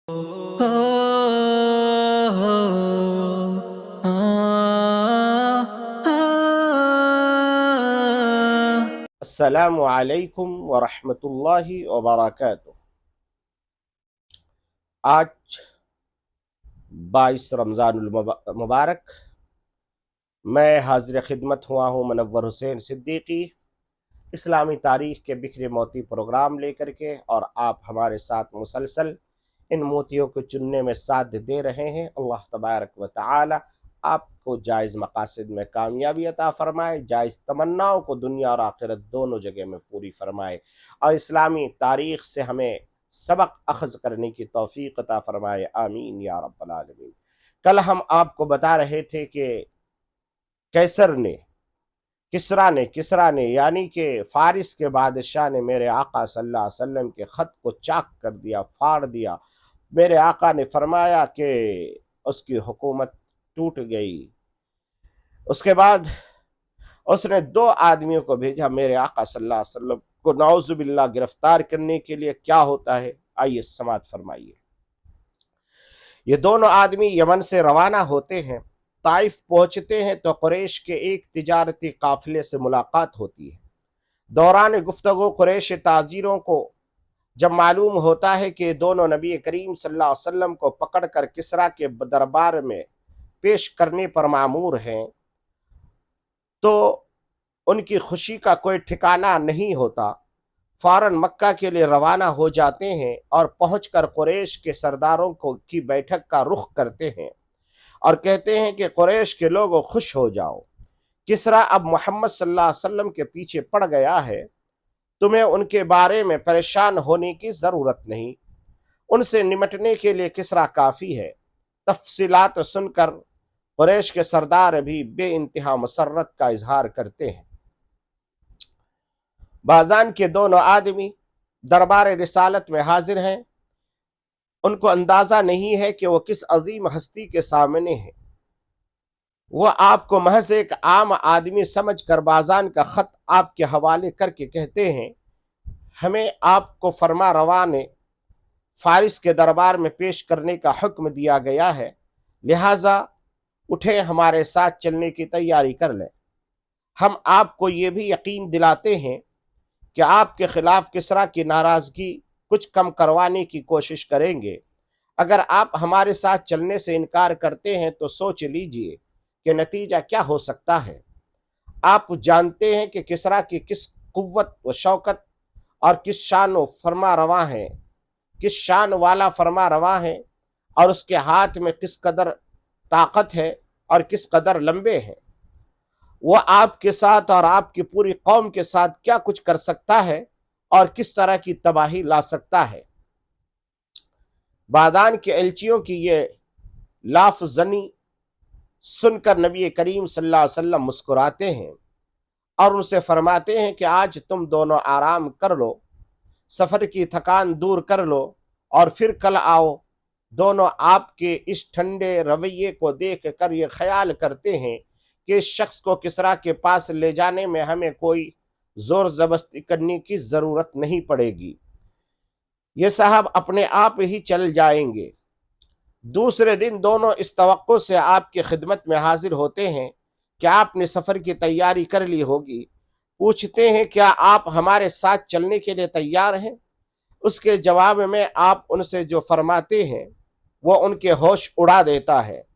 अस्सलामु अलैकुम वरहमतुल्लाहि वबरकातुह। आज 22 रमज़ानुल मुबारक मैं हाजिर खिदमत हुआ हूँ मुनव्वर हुसैन सिद्दीकी, इस्लामी तारीख़ के बिखरे मोती प्रोग्राम लेकर के, और आप हमारे साथ मुसलसल इन मोतियों को चुनने में साथ दे रहे हैं। अल्लाह तबारक व तआला आपको जायज़ मकासद में कामयाबी अता फ़रमाए, जायज़ तमन्नाओं को दुनिया और आखिरत दोनों जगह में पूरी फ़रमाए, और इस्लामी तारीख़ से हमें सबक अख़ज़ करने की तौफ़ीक़ अता फ़रमाए। आमीन या रब्बल आलमीन। कल हम आपको बता रहे थे कि किसरा ने यानी कि फ़ारिस के बादशाह ने मेरे आका सल्लल्लाहु अलैहि वसल्लम के ख़त को चाक कर दिया, फाड़ दिया। मेरे आका ने फरमाया कि उसकी हुकूमत टूट गई। उसके बाद उसने 2 आदमियों को भेजा मेरे आका सल्लल्लाहु अलैहि वसल्लम को नाउज़ुबिल्लाह गिरफ्तार करने के लिए। क्या होता है, आइए समात फरमाइए। ये दोनों आदमी यमन से रवाना होते हैं, ताइफ पहुंचते हैं तो कुरैश के एक तिजारती काफिले से मुलाकात होती है। दौरान गुफ्तगू कुरैश ताजीरों को जब मालूम होता है कि दोनों नबी करीम सल्लल्लाहु अलैहि वसल्लम को पकड़कर किसरा के दरबार में पेश करने पर मामूर हैं, तो उनकी खुशी का कोई ठिकाना नहीं होता। फौरन मक्का के लिए रवाना हो जाते हैं और पहुंचकर कुरैश के सरदारों को की बैठक का रुख करते हैं और कहते हैं कि कुरैश के लोगों खुश हो जाओ, किसरा अब मोहम्मद सल्लल्लाहु अलैहि वसल्लम के पीछे पड़ गया है, तुम्हें उनके बारे में परेशान होने की ज़रूरत नहीं, उनसे निमटने के लिए किसरा काफ़ी है। तफसीलात सुनकर कुरैश के सरदार भी बेइंतहा मसर्रत का इजहार करते हैं। बाज़ान के दोनों आदमी दरबार रिसालत में हाजिर हैं। उनको अंदाज़ा नहीं है कि वो किस अजीम हस्ती के सामने है। वो आपको महज एक आम आदमी समझकर बाज़ान का ख़त आपके हवाले करके कहते हैं, हमें आपको फरमा रवा ने फ़ारिस के दरबार में पेश करने का हुक्म दिया गया है, लिहाजा उठे हमारे साथ चलने की तैयारी कर लें। हम आपको ये भी यकीन दिलाते हैं कि आपके खिलाफ किसरा की नाराज़गी कुछ कम करवाने की कोशिश करेंगे। अगर आप हमारे साथ चलने से इनकार करते हैं तो सोच लीजिए कि नतीजा क्या हो सकता है। आप जानते हैं कि किसरा की किस कुव्वत व शौकत और किस शान व फरमा रवा है, किस शान वाला फरमा रवा है, और उसके हाथ में किस कदर ताकत है और किस कदर लंबे हैं। वो आपके साथ और आपकी पूरी कौम के साथ क्या कुछ कर सकता है और किस तरह की तबाही ला सकता है। बादान के एलचियों की ये लाफजनी सुनकर नबी करीम सल्लल्लाहु अलैहि वसल्लम मुस्कुराते हैं और उनसे फरमाते हैं कि आज तुम दोनों आराम कर लो, सफ़र की थकान दूर कर लो और फिर कल आओ। दोनों आपके इस ठंडे रवैये को देख कर ये ख्याल करते हैं कि इस शख्स को किसरा के पास ले जाने में हमें कोई ज़ोर ज़बरदस्ती करने की ज़रूरत नहीं पड़ेगी, ये साहब अपने आप ही चल जाएंगे। दूसरे दिन दोनों इस तवक्को से आपकी खिदमत में हाजिर होते हैं कि आपने सफ़र की तैयारी कर ली होगी। पूछते हैं, क्या आप हमारे साथ चलने के लिए तैयार हैं? उसके जवाब में आप उनसे जो फरमाते हैं वो उनके होश उड़ा देता है।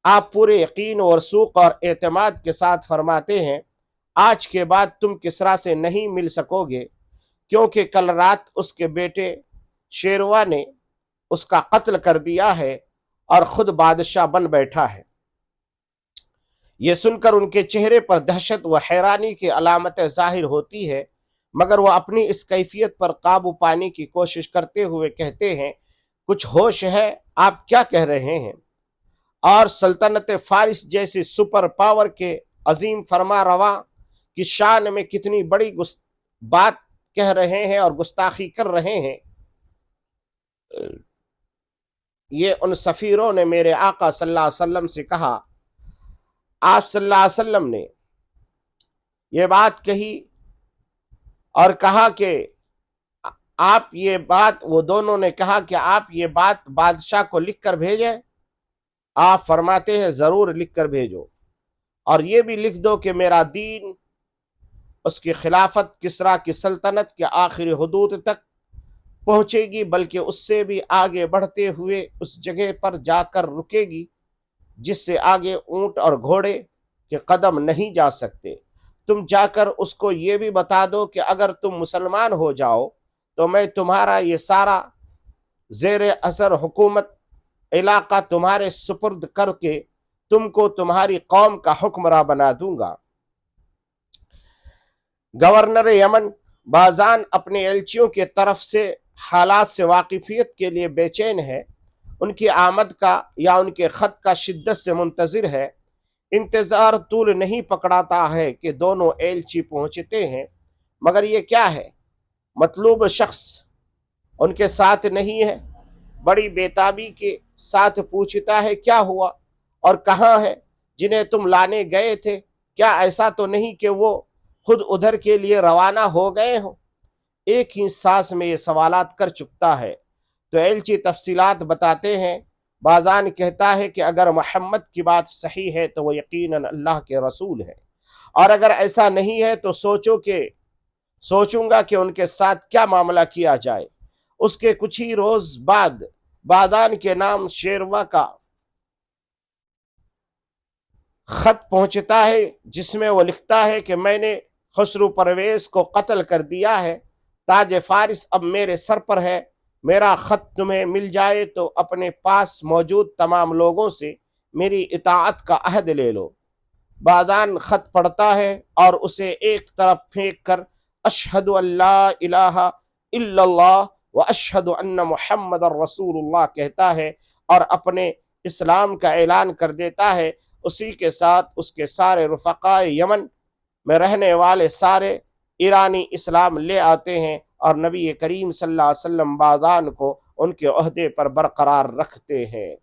आप पूरे यकीन और सूख और एतमाद के साथ फरमाते हैं, आज के बाद तुम किसरा से नहीं मिल सकोगे, क्योंकि कल रात उसके बेटे शेरवा ने उसका कत्ल कर दिया है और खुद बादशाह बन बैठा है। ये सुनकर उनके चेहरे पर दहशत व हैरानी की अलामतें जाहिर होती है, मगर वह अपनी इस कैफियत पर काबू पाने की कोशिश करते हुए कहते हैं, कुछ होश है, आप क्या कह रहे हैं? और सल्तनत फारिस जैसी सुपर पावर के अजीम फरमा रवा की शान में कितनी बड़ी बात कह रहे हैं और गुस्ताखी कर रहे हैं। ये उन सफ़ीरों ने मेरे आका सल्लल्लाहु अलैहि वसल्लम से कहा। आप सल्लल्लाहु अलैहि वसल्लम ने ये बात कही और कहा कि आप ये बात, वो दोनों ने कहा कि आप ये बात बादशाह को लिख कर भेजें। आप फरमाते हैं जरूर लिख कर भेजो, और ये भी लिख दो कि मेरा दीन, उसकी खिलाफत किसरा की सल्तनत के आखिरी हुदूद तक पहुंचेगी, बल्कि उससे भी आगे बढ़ते हुए उस जगह पर जाकर रुकेगी जिससे आगे ऊंट और घोड़े के कदम नहीं जा सकते। तुम जाकर उसको ये भी बता दो कि अगर तुम मुसलमान हो जाओ तो मैं तुम्हारा ये सारा जेर असर हुकूमत इलाका तुम्हारे सुपुर्द करके तुमको तुम्हारी कौम का हुक्मरान बना दूंगा। गवर्नर यमन बाजान अपने एलचियों के तरफ से हालात से वाकिफियत के लिए बेचैन है, उनकी आमद का या उनके खत का शिद्दत से मुंतजिर है। इंतजार तूल नहीं पकड़ाता है कि दोनों एलची पहुंचते हैं, मगर ये क्या है, मतलूब शख्स उनके साथ नहीं है। बड़ी बेताबी के साथ पूछता है क्या हुआ और कहाँ है जिन्हें तुम लाने गए थे, क्या ऐसा तो नहीं कि वो खुद उधर के लिए रवाना हो गए हो। एक ही सांस में ये सवालात कर चुकता है तो एलची तफसीलात बताते हैं। बाजान कहता है कि अगर मोहम्मद की बात सही है तो वो यकीनन अल्लाह के रसूल है, और अगर ऐसा नहीं है तो सोचूंगा कि उनके साथ क्या मामला किया जाए। उसके कुछ ही रोज बाद बादान के नाम शेरवा का खत पहुंचता है जिसमें वो लिखता है कि मैंने खुसरू परवेज को कत्ल कर दिया है, ताज फारिस अब मेरे सर पर है। मेरा खत तुम्हें मिल जाए तो अपने पास मौजूद तमाम लोगों से मेरी इताअत का अहद ले लो। बादान खत पढ़ता है और उसे एक तरफ फेंक कर अशहदु अल्ला इलाहा इल्लल्लाह व अशहदु अन्ना मुहम्मदर रसूलुल्लाह कहता है और अपने इस्लाम का ऐलान कर देता है। उसी के साथ उसके सारे रुफ़क़ाए यमन में रहने वाले सारे ईरानी इस्लाम ले आते हैं और नबी करीम सल्लल्लाहु अलैहि वसल्लम बादान को उनके ओहदे पर बरकरार रखते हैं।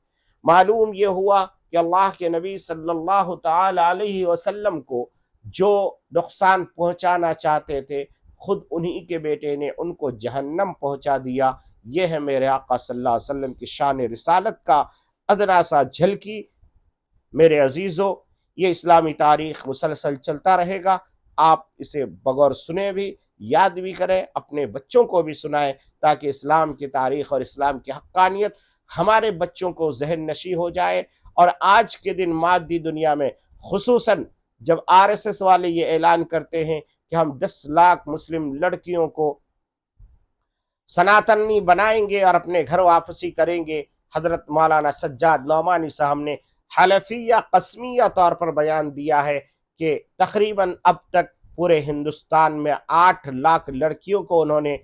मालूम ये हुआ कि अल्लाह के नबी सल्लल्लाहु ताला अलैहि वसल्लम को जो नुकसान पहुंचाना चाहते थे, खुद उन्हीं के बेटे ने उनको जहन्नम पहुंचा दिया। यह है मेरे आका सल्लल्लाहु अलैहि वसल्लम की शान रिसालत का अदना सा झलकी। मेरे अजीज़ों, ये इस्लामी तारीख मुसलसल चलता रहेगा। आप इसे बगौर सुने भी, याद भी करें, अपने बच्चों को भी सुनाएं, ताकि इस्लाम की तारीख और इस्लाम की हक्कानियत हमारे बच्चों को जहन नशी हो जाए। और आज के दिन मादी दुनिया में खुसूसन जब RSS वाले ये ऐलान करते हैं कि हम 10 लाख मुस्लिम लड़कियों को सनातनी बनाएंगे और अपने घर वापसी करेंगे, हजरत मौलाना सज्जाद नौमानी साहब ने हलफिया कस्मिया तौर पर बयान दिया है कि तकरीबन अब तक पूरे हिंदुस्तान में 8 लाख लड़कियों को उन्होंने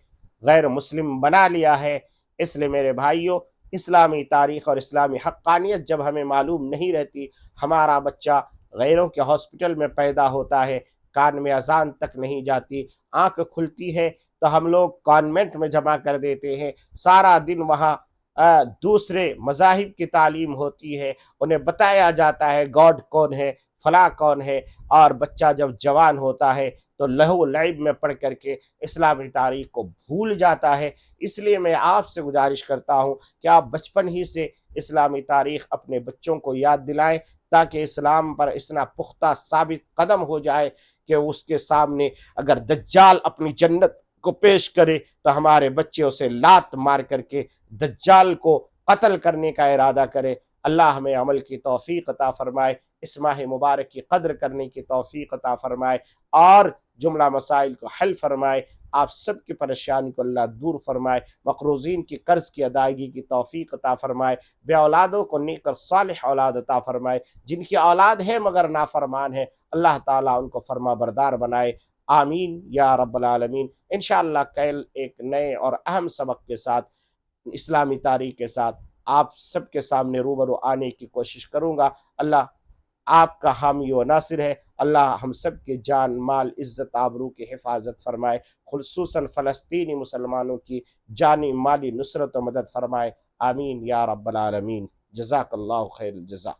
गैर मुस्लिम बना लिया है। इसलिए मेरे भाइयों, इस्लामी तारीख और इस्लामी हक्कानियत जब हमें मालूम नहीं रहती, हमारा बच्चा गैरों के हॉस्पिटल में पैदा होता है, कान में अजान तक नहीं जाती, आंख खुलती है तो हम लोग कॉन्वेंट में जमा कर देते हैं, सारा दिन वहाँ दूसरे मज़ाहिब की तालीम होती है, उन्हें बताया जाता है गॉड कौन है, फला कौन है, और बच्चा जब जवान होता है तो लहू लैब में पढ़ करके इस्लामी तारीख को भूल जाता है। इसलिए मैं आपसे गुजारिश करता हूँ कि आप बचपन ही से इस्लामी तारीख अपने बच्चों को याद दिलाएं, ताकि इस्लाम पर इतना पुख्ता साबित कदम हो जाए कि उसके सामने अगर दज्जाल अपनी जन्नत को पेश करे तो हमारे बच्चे उसे लात मार करके दज्जाल को कत्ल करने का इरादा करे। अल्लाह हमें अमल की तौफीक अता फरमाए, इस माह मुबारक की कद्र करने की तौफीक अता फरमाए और जुमला मसाइल को हल फरमाए। आप सब की परेशानी को अल्लाह दूर फरमाए, मकरूज़ीन की कर्ज की अदायगी की तौफीक अता फरमाए, बे औलादों को नेक और सालिह औलाद अता फरमाए, जिनकी औलाद है मगर नाफरमान है अल्लाह ताला उनको फरमा बरदार बनाए। आमीन या रब्बल आलमीन। इंशाअल्लाह कल एक नए और अहम सबक के साथ, इस्लामी तारीख के साथ आप सबके सामने रूबरू आने की कोशिश करूँगा। अल्लाह आपका हामी व नासिर है। अल्लाह हम सब के जान माल इज़्ज़त आबरू की हिफाजत फरमाए, खुसूसन फ़लस्तीनी मुसलमानों की जानी माली नुसरत व मदद फरमाए। आमीन या रब्बल आलमीन। जज़ाकल्लाहु खैरल जज़ा।